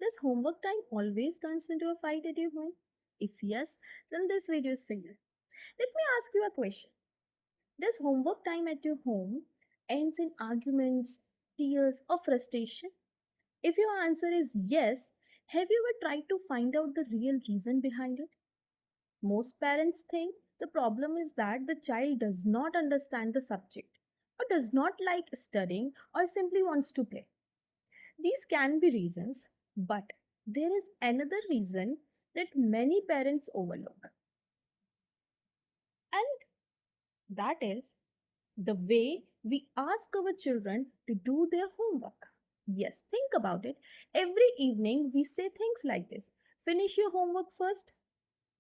Does homework time always turns into a fight at your home? If yes, then this video is for you. Let me ask you a question. Does homework time at your home ends in arguments, tears, or frustration? If your answer is yes, have you ever tried to find out the real reason behind it? Most parents think the problem is that the child does not understand the subject, or does not like studying, or simply wants to play. These can be reasons, but there is another reason that many parents overlook, and that is the way we ask our children to do their homework. Yes, think about it. Every evening we say things like this: finish your homework first,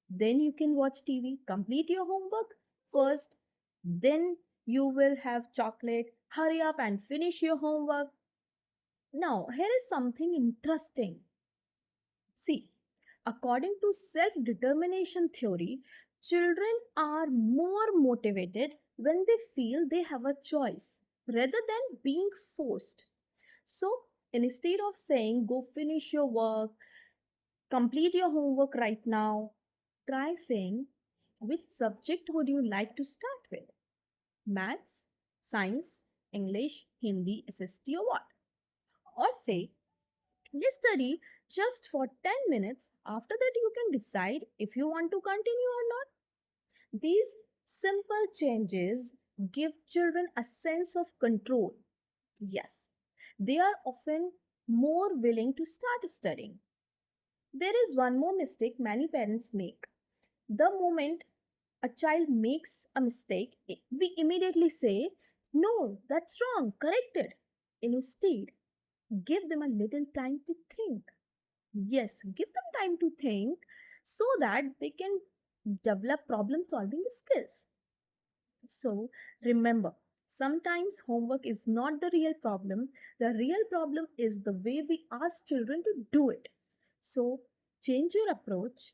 then you can watch TV. Complete your homework first, then you will have chocolate. Hurry up and finish your homework. Now, here is something interesting. See, according to self determination theory, children are more motivated when they feel they have a choice rather than being forced. So, instead of saying, go finish your work, complete your homework right now, try saying, which subject would you like to start with? Maths, science, English, Hindi, SST, or what? Or say, let's study just for 10 minutes. After that, you can decide if you want to continue or not. These simple changes give children a sense of control. Yes, they are often more willing to start studying. There is one more mistake many parents make. The moment a child makes a mistake, we immediately say, no, that's wrong, correct it. Instead, give them a little time to think. Yes, give them time to think so that they can develop problem solving skills. So remember, sometimes homework is not the real problem. The real problem is the way we ask children to do it. So change your approach,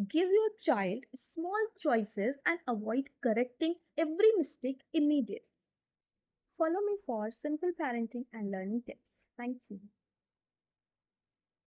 give your child small choices, and avoid correcting every mistake immediately. Follow me for simple parenting and learning tips. Thank you.